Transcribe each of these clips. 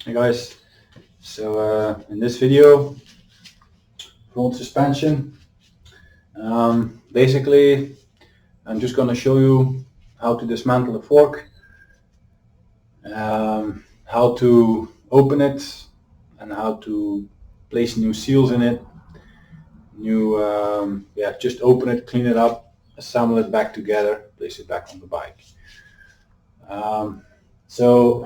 Hey guys, so in this video, front suspension, basically I'm just going to show you how to dismantle the fork, how to open it, and how to place new seals in it. Just open it, clean it up, assemble it back together, place it back on the bike. So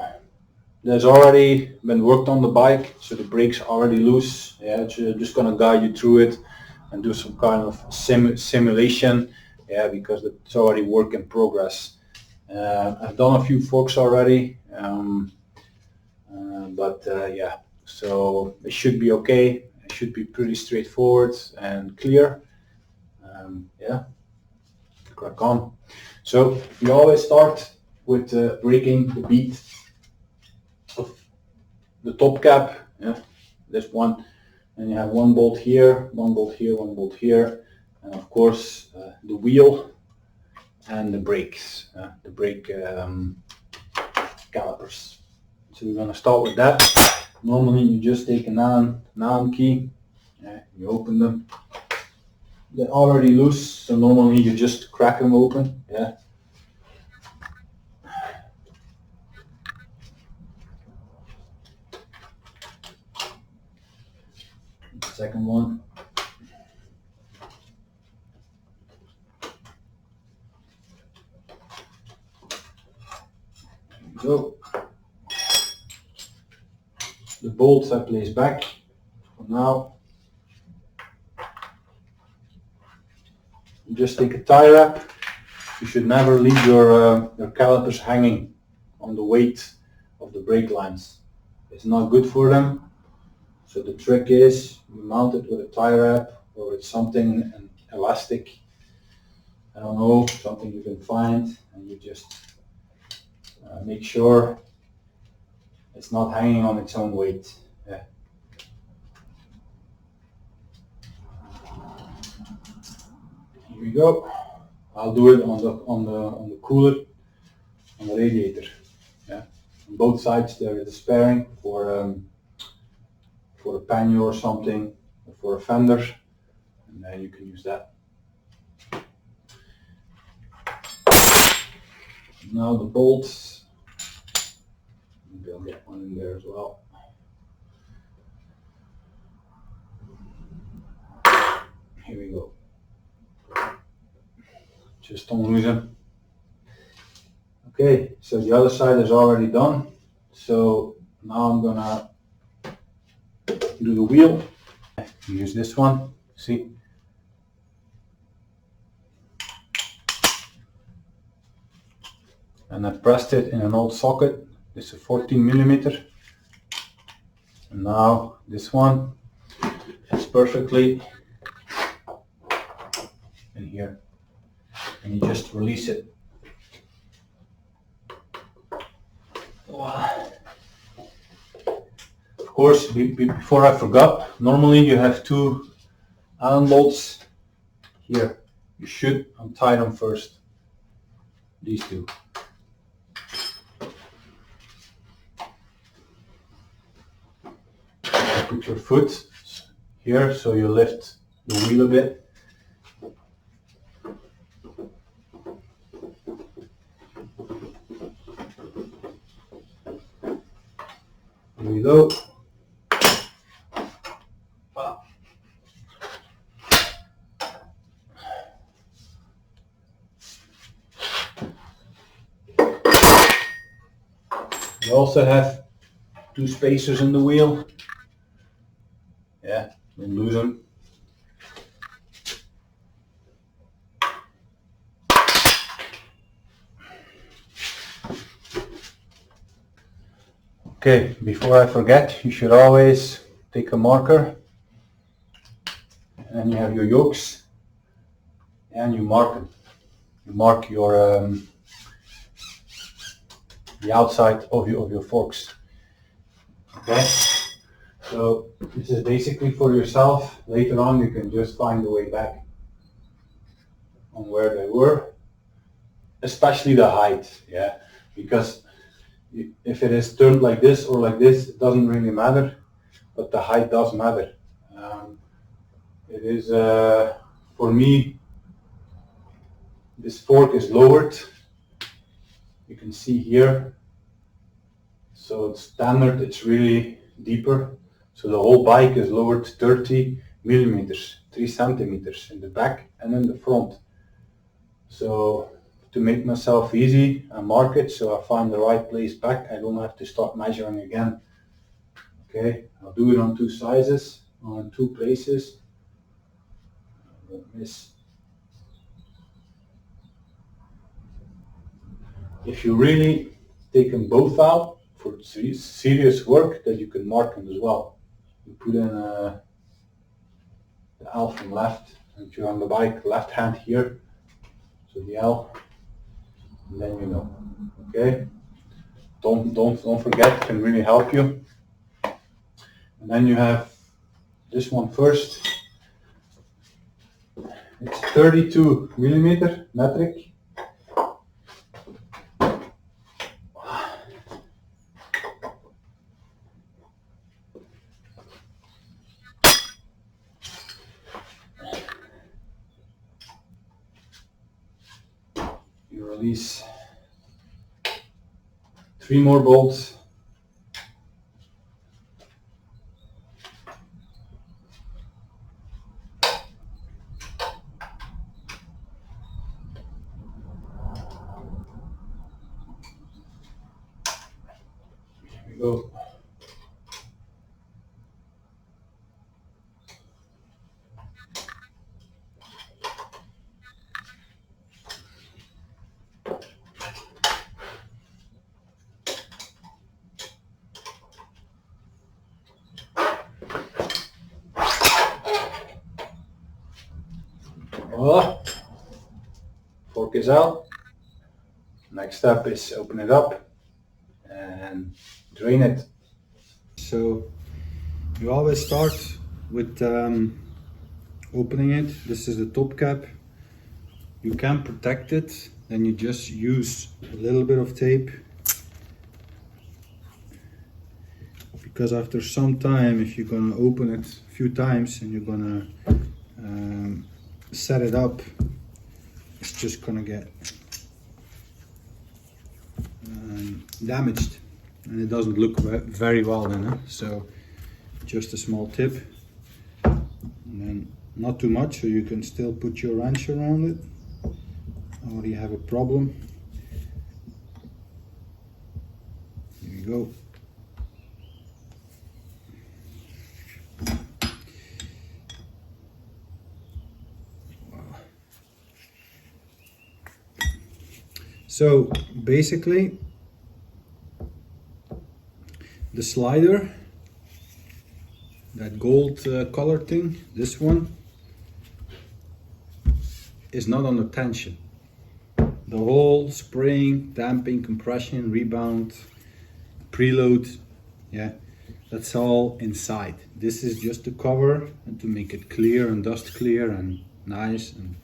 there's already been worked on the bike, so the brakes are already loose. Yeah, just gonna guide you through it and do some kind of simulation. Yeah, because it's already work in progress. I've done a few forks already, yeah, so it should be okay. It should be pretty straightforward and clear. Yeah, crack on. So we always start with breaking the bead of the top cap. Yeah, this one, and you have one bolt here, one bolt here, one bolt here, and of course the wheel and the brakes, the brake calipers. So we're gonna start with that. Normally you just take an Allen key, you open them. They're already loose, so normally you just crack them open. Yeah. Second one. There you go. The bolts I place back for now. You just take a tie wrap. You should never leave your calipers hanging on the weight of the brake lines. It's not good for them. So the trick is you mount it with a tie wrap or with something, an elastic, I don't know, something you can find, and you just make sure it's not hanging on its own weight. Yeah. Here we go. I'll do it on the cooler, on the radiator. Yeah. On both sides there is a sparing for a pannier or something, or for a fender, and then you can use that. Now the bolts, maybe I'll get one in there as well. Here we go. Just unloose them. Okay, so the other side is already done. So now I'm gonna do the wheel. Use this one, see? And I pressed it in an old socket. This is a 14 millimeter. And now this one is perfectly in here. And you just release it. Of course, before I forgot, normally you have two Allen bolts here. You should untie them first. These two. Put your foot here so you lift the wheel a bit. Here we go. You also have two spacers in the wheel. Yeah, don't lose them. Okay, before I forget, you should always take a marker and you have your yokes and you mark them. You mark your the outside of your forks. Okay, so this is basically for yourself. Later on you can just find the way back on where they were, especially the height. Yeah, because If it is turned like this or like this, it doesn't really matter, but the height does matter. It is, for me, this fork is lowered. You can see here. So it's standard, it's really deeper. So the whole bike is lowered 30 millimeters, 3 centimeters in the back and in the front. So to make myself easy, I mark it so I find the right place back. I don't have to start measuring again. Okay, I'll do it on 2 sizes, on 2 places. I won't miss. If you really take them both out for serious work, then you can mark them as well. You put in the L from left, and if you're on the bike, left hand here, so the L, and then you know. Okay, don't forget, it can really help you. And then you have this one first. It's 32 millimeter metric. You release 3 more bolts. Here we go. Voila. Fork is out. Next step is open it up and drain it. So you always start with opening it. This is the top cap. You can protect it, then you just use a little bit of tape, because after some time, if you're gonna open it a few times and you're gonna set it up, it's just gonna get damaged, and it doesn't look very well then. So just a small tip, and then not too much, so you can still put your wrench around it, or you have a problem. Here you go. So basically, the slider, that gold color thing, this one, is not under tension. The whole spring, damping, compression, rebound, preload, yeah, that's all inside. This is just to cover and to make it clear and dust clear and nice, and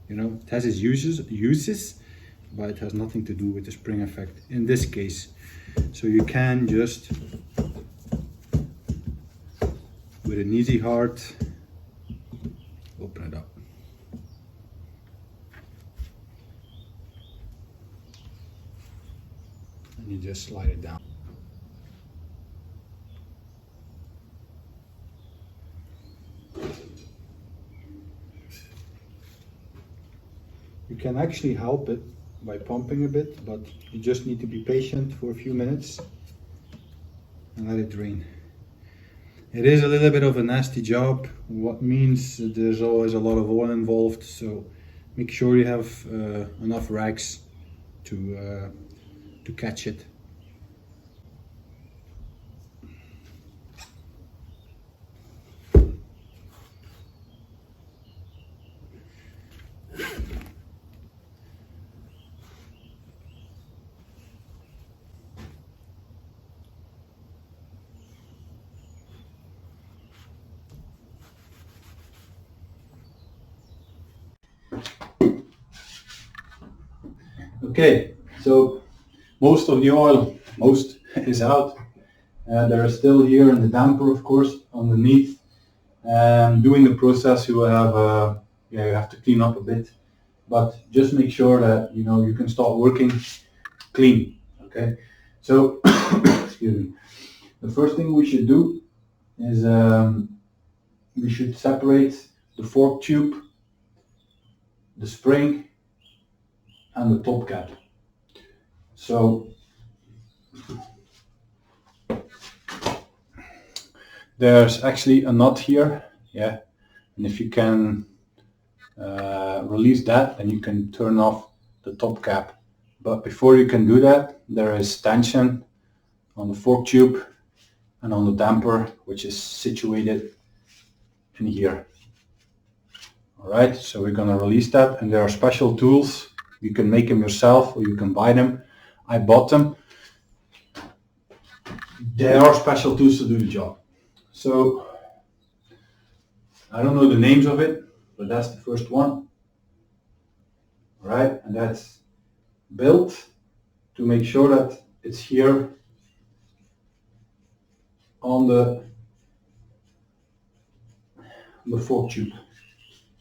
you know, it has its uses, but it has nothing to do with the spring effect in this case. So you can just, with an easy heart, open it up. And you just slide it down. You can actually help it by pumping a bit, but you just need to be patient for a few minutes and let it drain. It is a little bit of a nasty job, what means there's always a lot of oil involved, so make sure you have enough rags to catch it. Okay, so most of the oil most is out. There are still here in the damper, of course, underneath. Doing the process, you will have you have to clean up a bit, but just make sure that you can start working clean. Okay, so excuse me. The first thing we should do is we should separate the fork tube, the spring, and the top cap. So there's actually a nut here, yeah, and if you can release that, then you can turn off the top cap. But before you can do that, there is tension on the fork tube and on the damper, which is situated in here. Alright, so we're going to release that, and there are special tools. You can make them yourself or you can buy them. I bought them. There are special tools to do the job. So I don't know the names of it, but that's the first one. Alright, and that's built to make sure that it's here on the fork tube.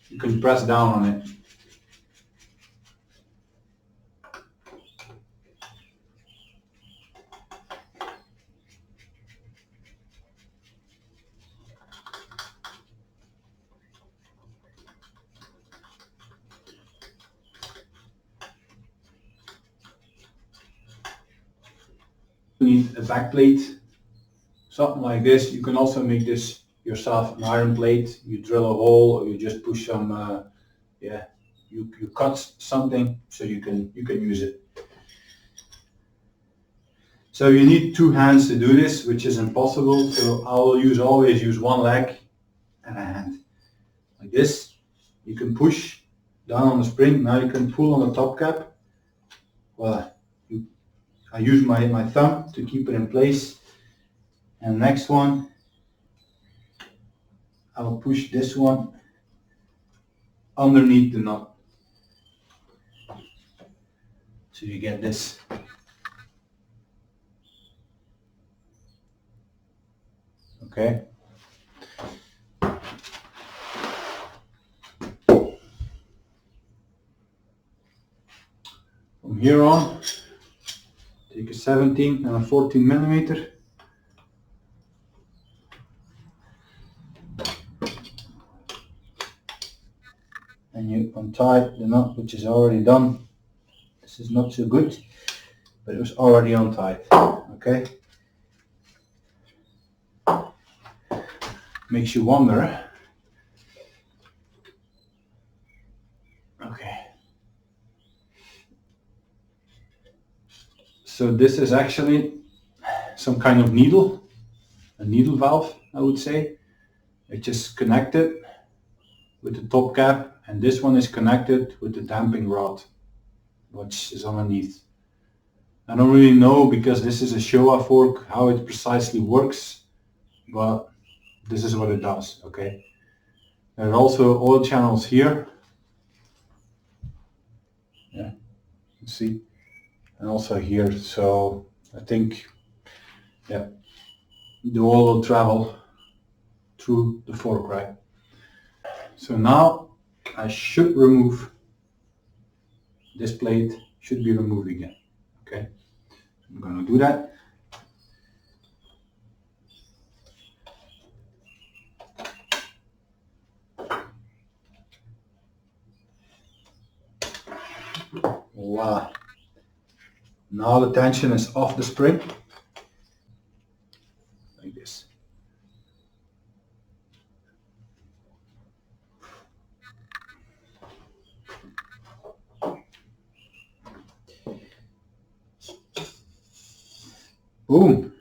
You can press down on it. You need a back plate, something like this. You can also make this yourself, an iron plate. You drill a hole, or you just push some you cut something so you can use it. So you need two hands to do this, which is impossible. So I will always use one leg and a hand. Like this. You can push down on the spring. Now you can pull on the top cap. Well, I use my thumb to keep it in place. And next one, I will push this one underneath the nut. So you get this. Okay. From here on, take a 17 and a 14 millimeter. And you untie the nut, which is already done. This is not so good, but it was already untied. Okay. Makes you wonder. Okay. So this is actually some kind of needle, a needle valve, I would say. It's just connected with the top cap, and this one is connected with the damping rod, which is underneath. I don't really know, because this is a Showa fork, how it precisely works, but this is what it does. Okay. There are also oil channels here. Yeah, you can see, and also here. So I think, yeah, the oil will travel through the fork, right? So now I should remove this plate. Should be removed again. Okay, I'm going to do that. Voila. Now the tension is off the spring. Like this. Boom.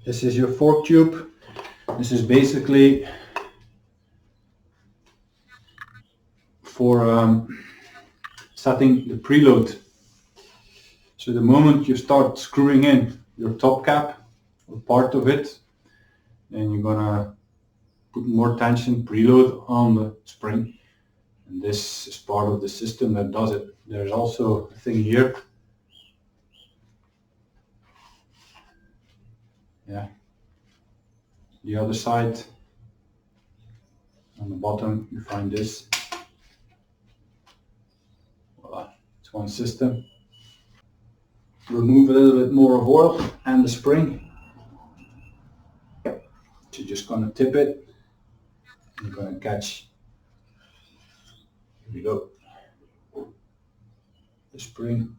This is your fork tube. This is basically for setting the preload. So the moment you start screwing in your top cap or part of it, then you're gonna put more tension, preload on the spring, And this is part of the system that does it. There's also a thing here. Yeah. The other side, on the bottom, you find this. Voila, it's one system. Remove a little bit more of oil and the spring. So you're just gonna tip it. You're gonna catch. Here we go. The spring.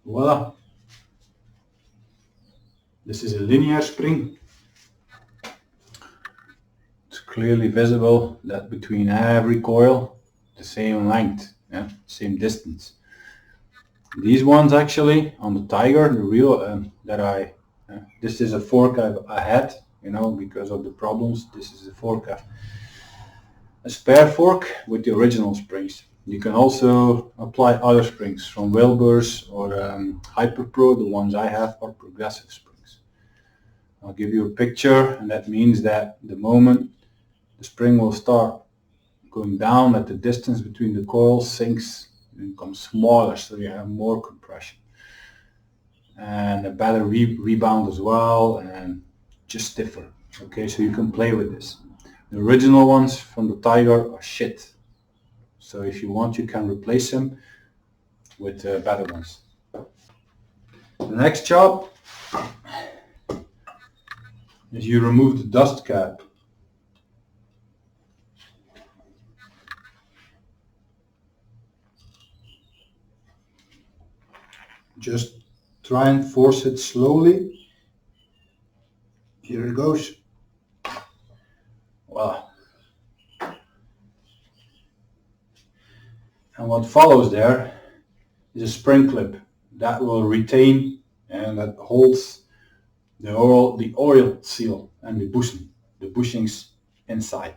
Voila. This is a linear spring. It's clearly visible that between every coil, the same length, yeah, same distance. These ones actually on the Tiger, the real this is a fork I had, you know, because of the problems. This is a fork, a spare fork with the original springs. You can also apply other springs from Wilbur's or Hyper Pro. The ones I have are progressive springs. I'll give you a picture, and that means that the moment the spring will start going down, that the distance between the coils sinks and becomes smaller, so you have more compression and a better rebound as well, and just stiffer. Okay, so you can play with this. The original ones from the Tiger are shit. So if you want, you can replace them with better ones. The next job is you remove the dust cap. Just try and force it slowly. Here it goes. Wow. And what follows there is a spring clip that will retain and that holds the oil seal and the bushings inside.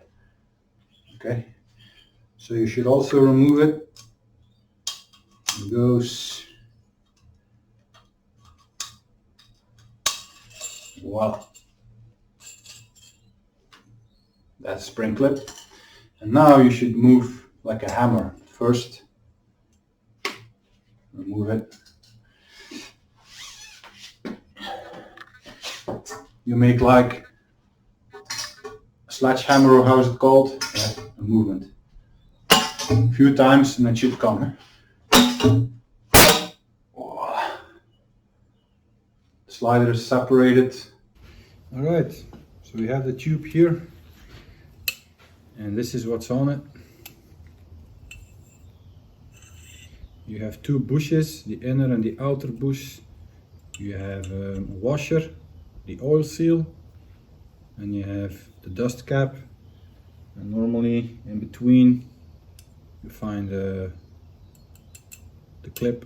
Okay, so you should also remove it. It goes. Wow. That's spring clip. And now you should move like a hammer. First, remove it. You make like a sledgehammer, or how is it called? Yeah, a movement. A few times and it should come. Oh. The slider is separated. Alright, so we have the tube here. And this is what's on it. You have two bushes, the inner and the outer bush. You have a washer, the oil seal, and you have the dust cap. And normally in between you find the clip.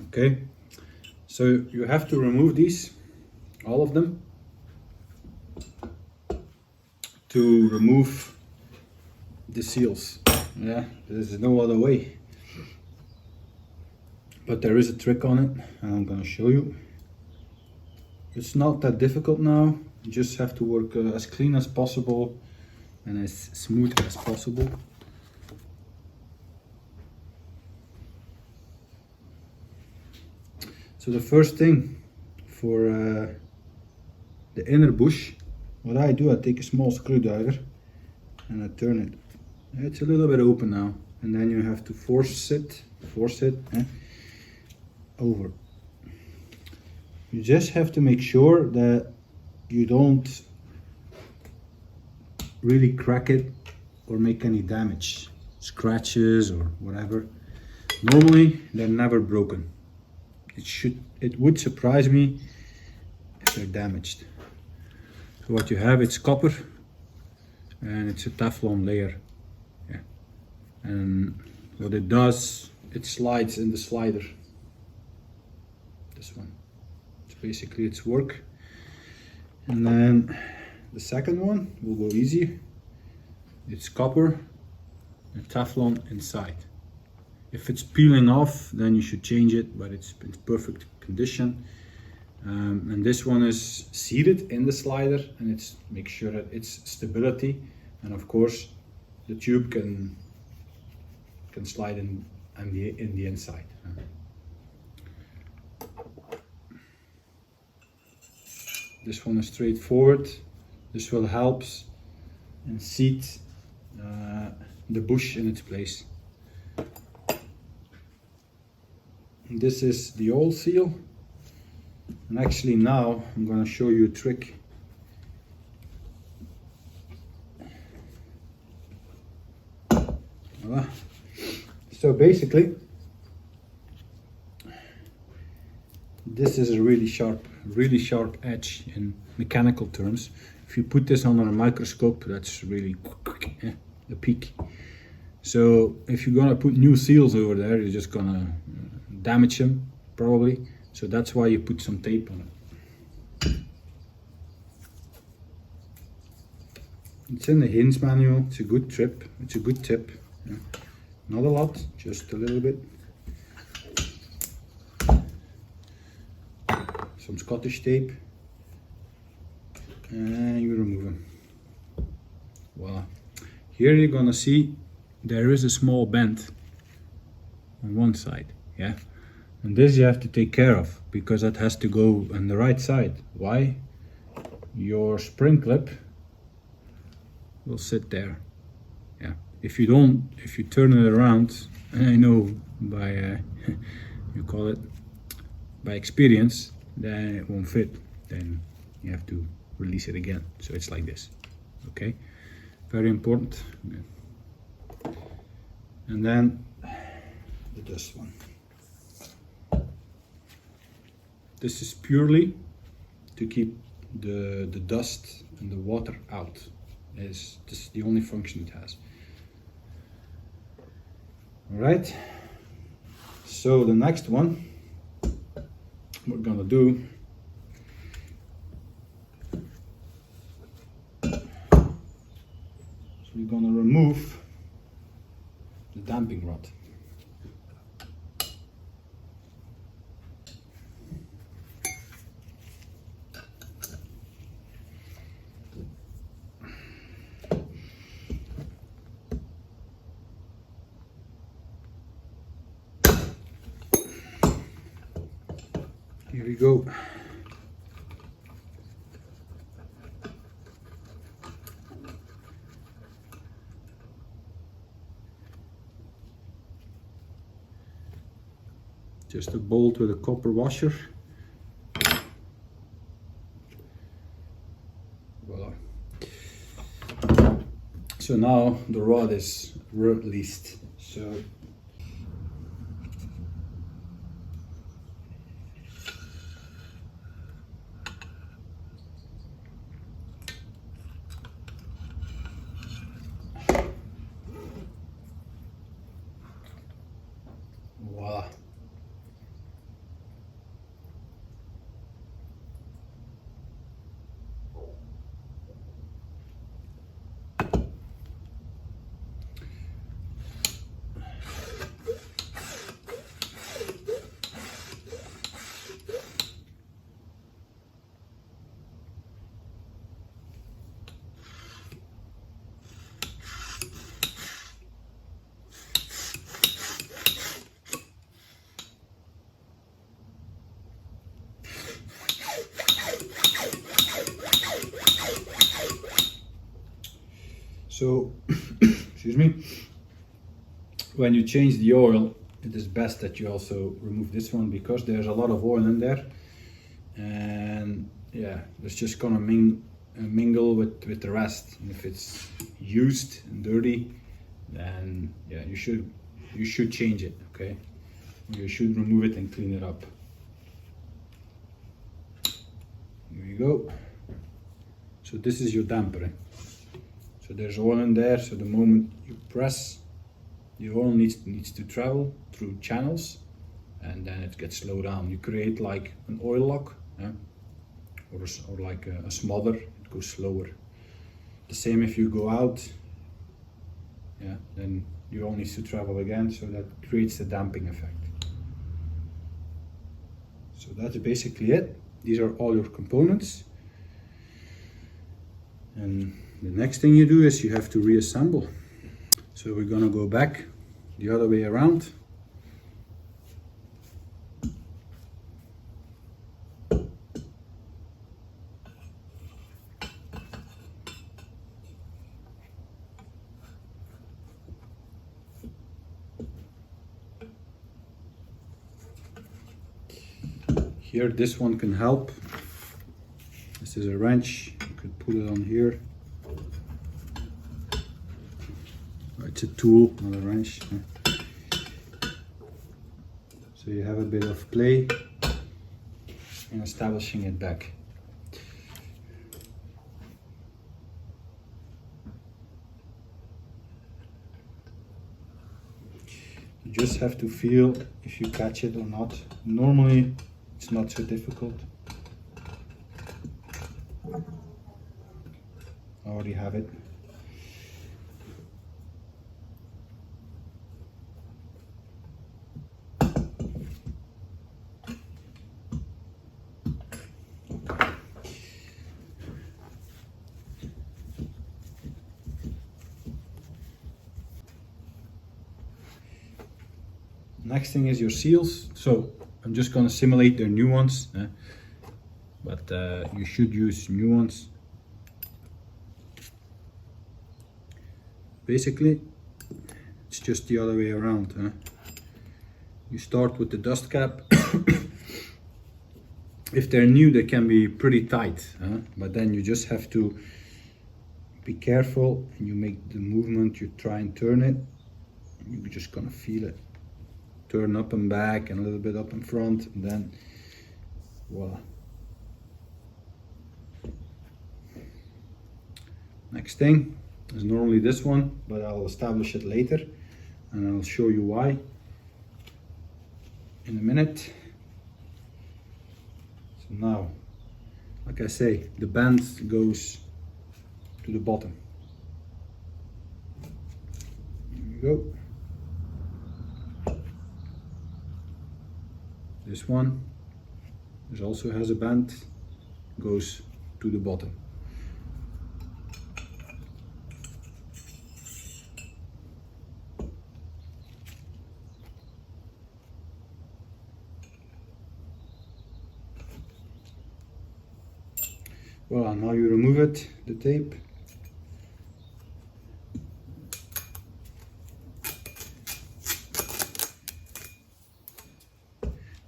Okay, so you have to remove these, all of them, to remove the seals. Yeah, there's no other way. But there is a trick on it, and I'm going to show you. It's not that difficult now. You just have to work as clean as possible and as smooth as possible. So the first thing for the inner bush, what I do, I take a small screwdriver and I turn it. It's a little bit open now, and then you have to force it over. You just have to make sure that you don't really crack it or make any damage, scratches or whatever. Normally they're never broken. It would surprise me if they're damaged. So what you have, it's copper and it's a Teflon layer. Yeah. And what it does, it slides in the slider. This one. It's basically its work. And then the second one will go easy. It's copper and Teflon inside. If it's peeling off, then you should change it, but it's in perfect condition. And this one is seated in the slider, and it's make sure that it's stability, and of course the tube can slide in the inside. This one is straightforward. This will help and seat the bush in its place. And this is the oil seal. And actually now I'm going to show you a trick. Voila. So basically, this is a really sharp edge in mechanical terms. If you put this under a microscope, that's really a peak. So if you're gonna put new seals over there, you're just gonna damage them probably. So that's why you put some tape on it. It's in the hinge manual. It's a good tip. It's a good tip. Yeah. Not a lot, just a little bit. Some Scottish tape, and you remove them. Voila. Here you're gonna see there is a small bend on one side, yeah, and this you have to take care of because that has to go on the right side. Why? Your spring clip will sit there, yeah. If you turn it around, and I know by you call it by experience, then it won't fit. Then you have to release it again. So it's like this. Okay, very important. And then the dust one. This is purely to keep the dust and the water out. This is the only function it has. All right. So the next one we're gonna do we're gonna remove the damping rod. Here we go. Just a bolt with a copper washer. Voila. So now the rod is released. So voila. So, excuse me, when you change the oil, it is best that you also remove this one because there's a lot of oil in there, and yeah, it's just gonna mingle with the rest. And if it's used and dirty, then yeah, you should change it, okay? You should remove it and clean it up. Here you go. So this is your damper. So there's oil in there, so the moment you press, the oil needs to travel through channels, and then it gets slowed down. You create like an oil lock, yeah? or like a smother, it goes slower. The same if you go out, yeah, then you all need to travel again, so that creates the damping effect. So that's basically it. These are all your components. And the next thing you do is you have to reassemble. So we're gonna go back the other way around. Here, this one can help. This is a wrench, you could put it on here. It's a tool, not a wrench. So you have a bit of play in establishing it back. You just have to feel if you catch it or not. Normally it's not so difficult. I already have it. Next thing is your seals. So I'm just going to simulate their new ones, but you should use new ones. Basically, it's just the other way around. You start with the dust cap. If they're new, they can be pretty tight, but then you just have to be careful and you make the movement, you try and turn it, you're just gonna feel it. Turn up and back and a little bit up in front, and then voila. Next thing is normally this one, but I'll establish it later and I'll show you why in a minute. So now, like I say, the band goes to the bottom. Here we go. This one, this also has a band, goes to the bottom. Well, now you remove it, the tape.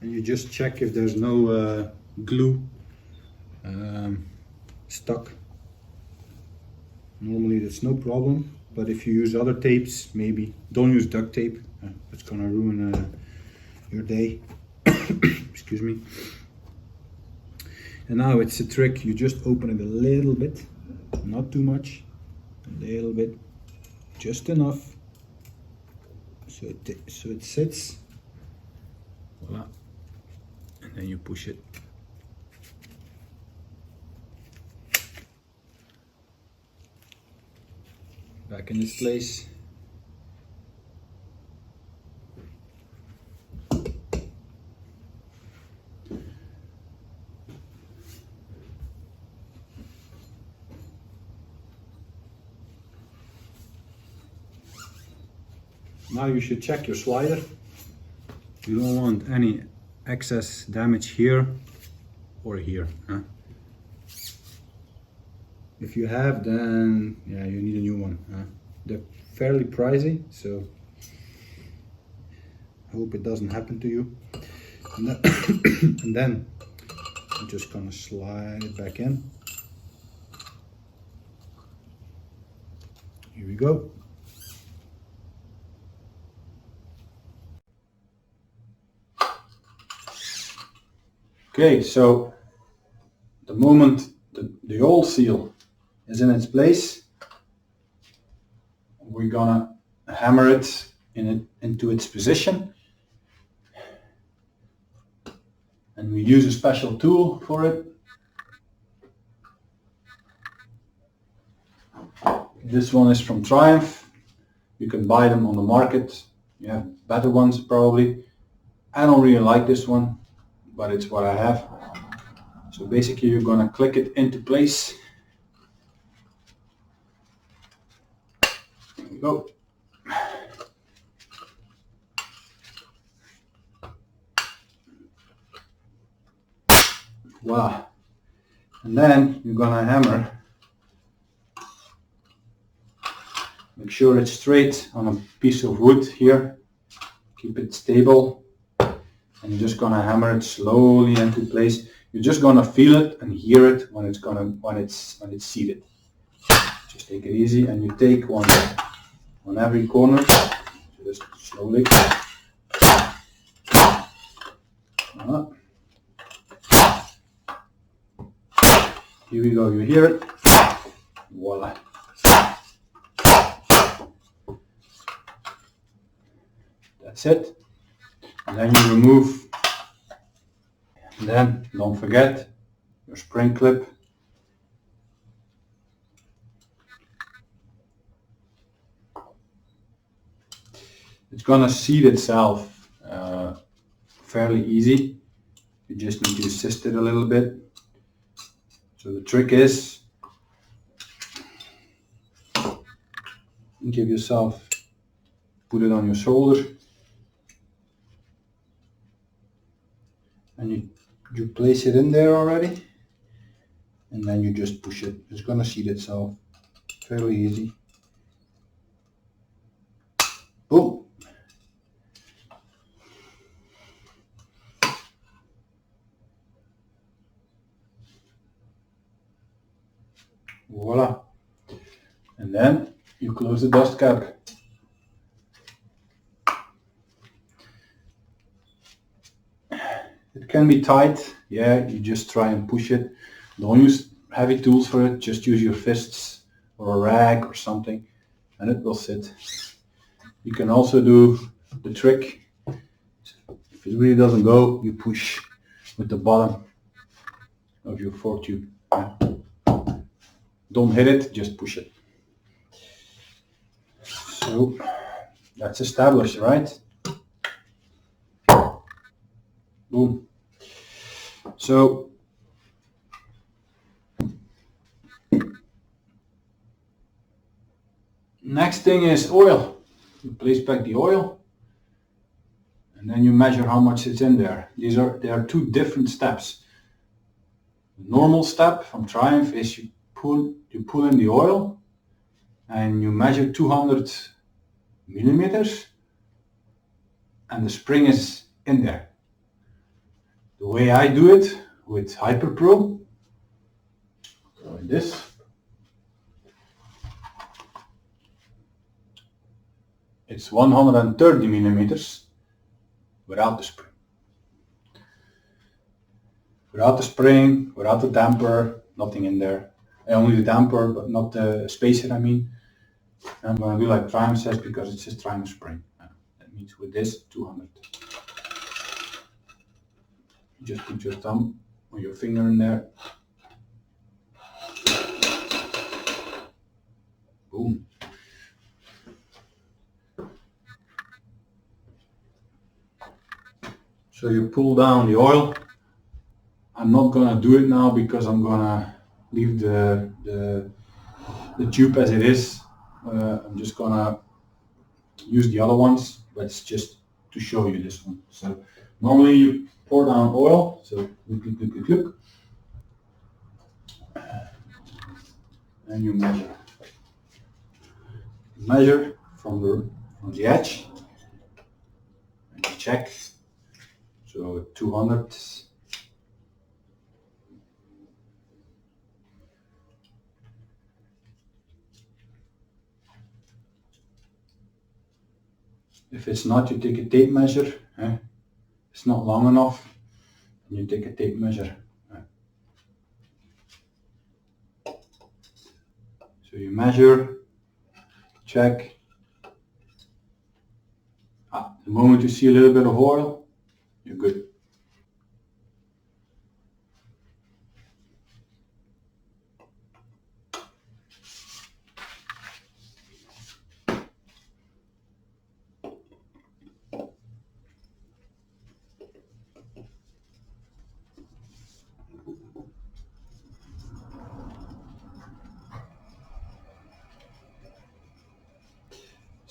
And you just check if there's no glue stuck. Normally that's no problem, but if you use other tapes, maybe don't use duct tape. It's gonna ruin your day. Excuse me. And now it's a trick, you just open it a little bit, not too much, a little bit, just enough, so it sits, voila, and then you push it. Back in its place. Now you should check your slider. You don't want any excess damage here or here. If you have, then yeah, you need a new one. They're fairly pricey, so I hope it doesn't happen to you. And then I'm just gonna slide it back in. Here we go. Okay, so the moment the old seal is in its place, we're gonna hammer it into its position. and we use a special tool for it. This one is from Triumph. You can buy them on the market. You have better ones probably. I don't really like this one, but it's what I have. So basically you're gonna click it into place. There we go. Voila. And then you're gonna hammer. Make sure it's straight on a piece of wood here. Keep it stable. And you're just gonna hammer it slowly into place. You're just gonna feel it and hear it when it's seated. Just take it easy, and you take one on every corner. Just slowly. Here we go. You hear it. Voila. That's it. And then you remove. And then don't forget your spring clip. It's gonna seat itself fairly easy. You just need to assist it a little bit. So the trick is, give yourself, put it on your shoulder, and you place it in there already, and then you just push it. It's gonna seat itself fairly easy. Boom. Voila. And then you close the dust cap. It can be tight, yeah, you just try and push it. Don't use heavy tools for it, just use your fists or a rag or something, and it will sit. You can also do the trick. If it really doesn't go, you push with the bottom of your fork tube. Don't hit it, just push it. So that's established, right? Boom. So next thing is oil. You place back the oil, and then you measure how much is in there. There are two different steps. The normal step from Triumph is you pull in the oil, and you measure 200 millimeters, and the spring is in there. The way I do it with Hyper Pro, like this. It's 130 millimeters without the spring. Without the spring, without the damper, nothing in there. Only the damper, but not the spacer, I mean. I'm going to do like Triumph says because it says Triumph spring. That means with this, 200. You just put your thumb or your finger in there. Boom. So you pull down the oil. I'm not gonna do it now because I'm gonna leave the tube as it is. I'm just gonna use the other ones, but it's just to show you this one. So normally you pour down oil, so look, and you measure. Measure from the edge, and you check. So 200. If it's not, you take a tape measure. It's not long enough, and you take a tape measure. So you measure, check. The moment you see a little bit of oil, you're good.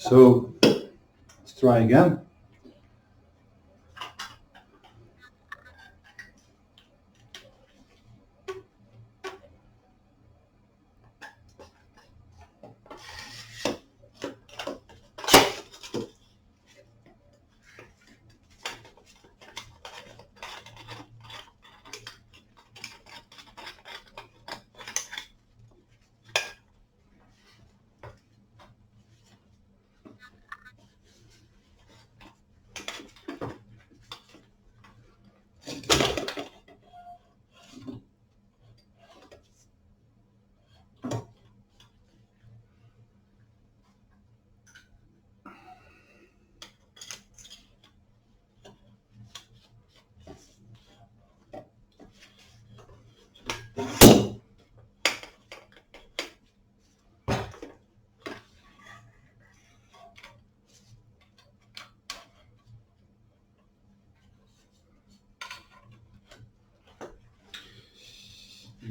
So let's try again.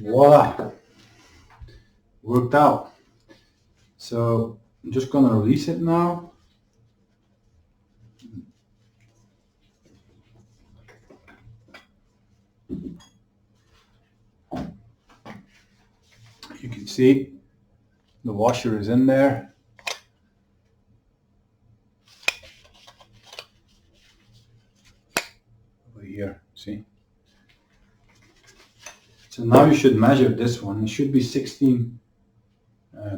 Voila, worked out. So I'm just gonna release it now. You can see the washer is in there. Over here, see? So now you should measure this one. It should be 16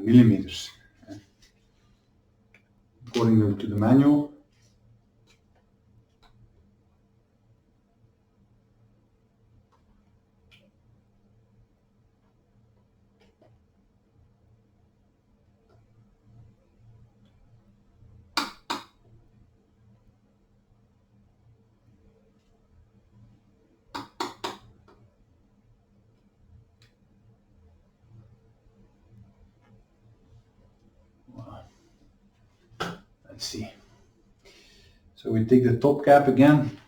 millimeters, according to the manual. Let's see. So we take the top cap again.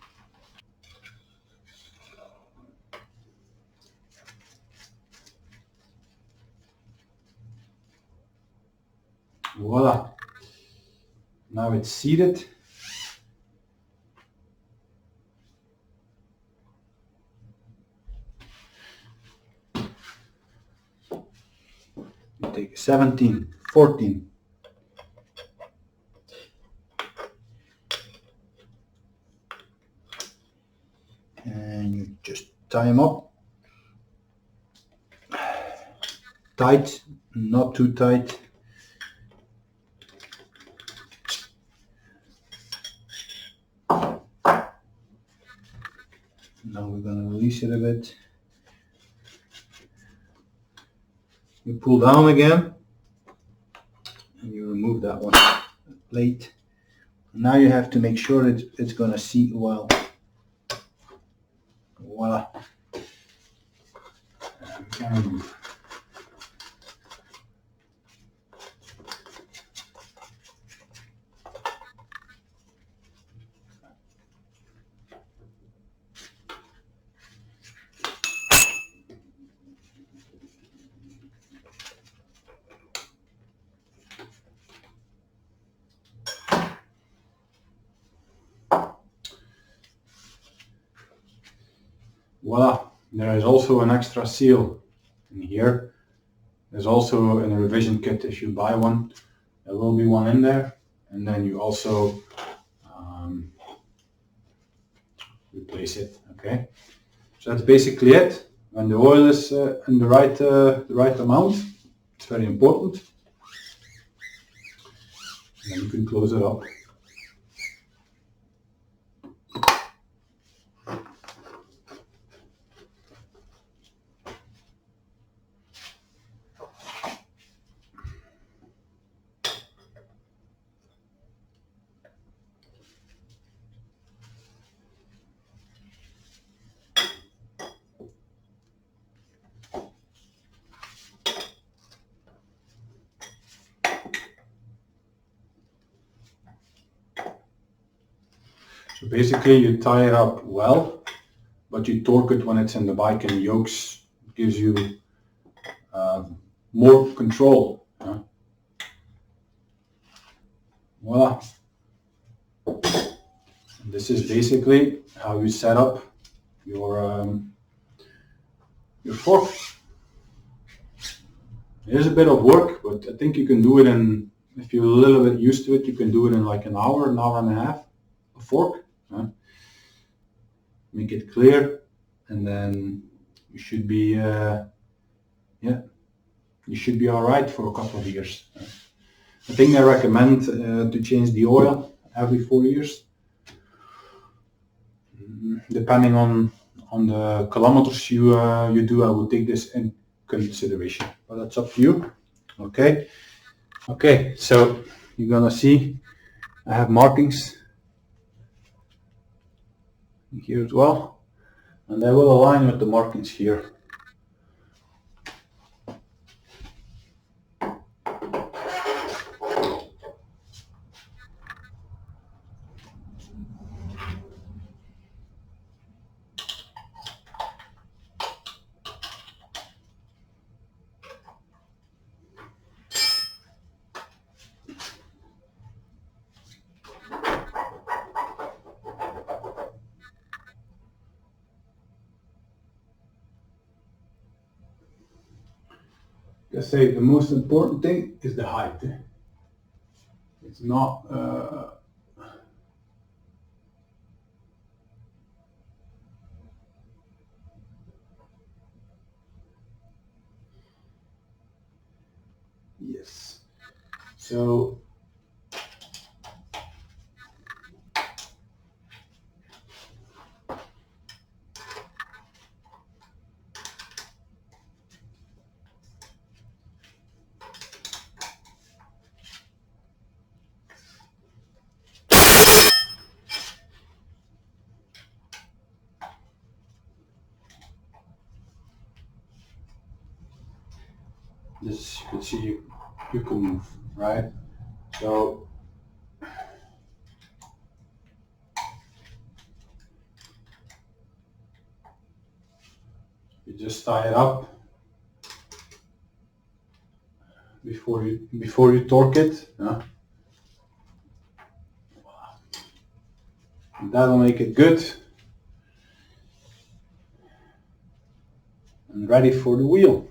Voila. Now it's seated. You take 17, 14. And you just tie them up. Tight, not too tight. Now we're gonna release it a bit. You pull down again and you remove that one plate. Now you have to make sure it's gonna seat well. Voila. We can remove. Voila, there is also an extra seal in here. There's also in a revision kit, if you buy one, there will be one in there. And then you also replace it, okay? So that's basically it. When the oil is in the right amount, it's very important. And then you can close it up. So basically you tie it up well, but you torque it when it's in the bike and yokes. It gives you more control. Voila. This is basically how you set up your fork. It is a bit of work, but I think you can do it in, if you're a little bit used to it, you can do it in like an hour and a half. A fork. Make it clear, and then you should be, you should be all right for a couple of years. I think I recommend to change the oil every 4 years, depending on the kilometers you do. I will take this in consideration, but that's up to you. Okay. Okay. So you're gonna see I have markings here as well, and they will align with the markings here. I say the most important thing is the height. It's not yes. So this, you can see you can move, right? So you just tie it up before you torque it. That'll make it good and ready for the wheel.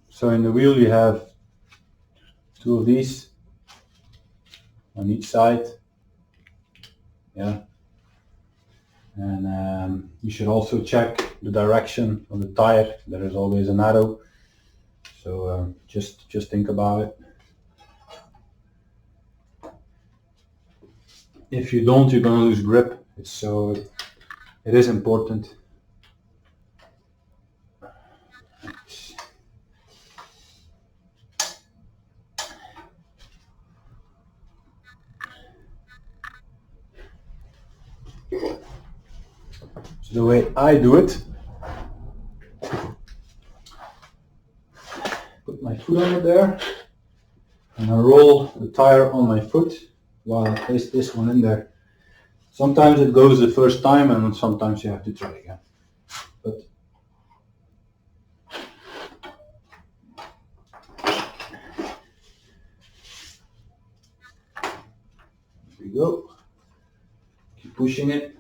So in the wheel you have 2 of these on each side, yeah. And you should also check the direction of the tire. There is always an arrow, so just think about it. If you don't, you're gonna lose grip. So it is important. So the way I do it, put my foot on it there, and I roll the tire on my foot while I place this one in there. Sometimes it goes the first time, and sometimes you have to try again. But here we go. Keep pushing it.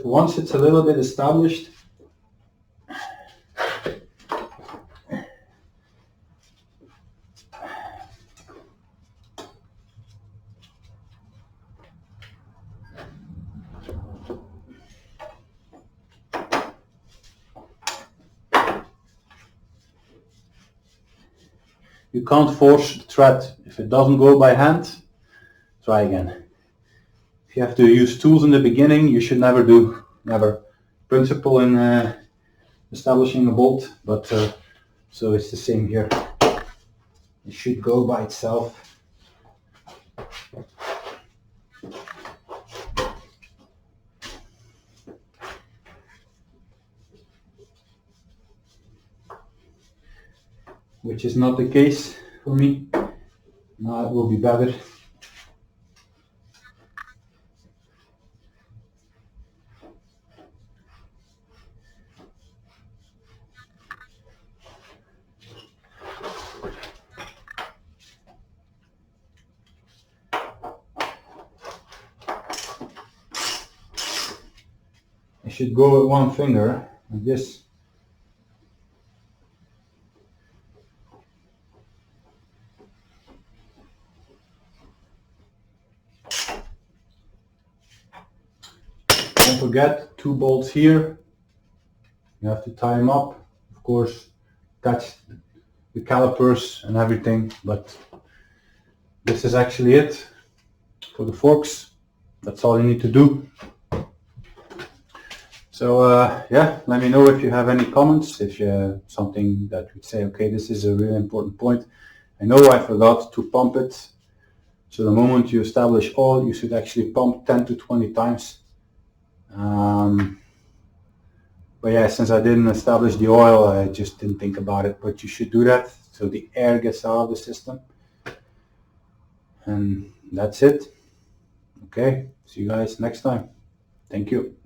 Once it's a little bit established, you can't force the thread. If it doesn't go by hand, try again. If you have to use tools in the beginning, you should never do. Never. Principle in establishing a bolt, but so it's the same here. It should go by itself. which is not the case for me. Now it will be better. I should go with one finger like this. Don't forget, 2 bolts here. You have to tie them up. Of course, attach the calipers and everything, but this is actually it for the forks. That's all you need to do. So yeah, let me know if you have any comments, if you have something that would say, okay, this is a really important point. I know I forgot to pump it. So the moment you establish oil, you should actually pump 10 to 20 times. But yeah, since I didn't establish the oil, I just didn't think about it. But you should do that so the air gets out of the system. And that's it. Okay, see you guys next time. Thank you.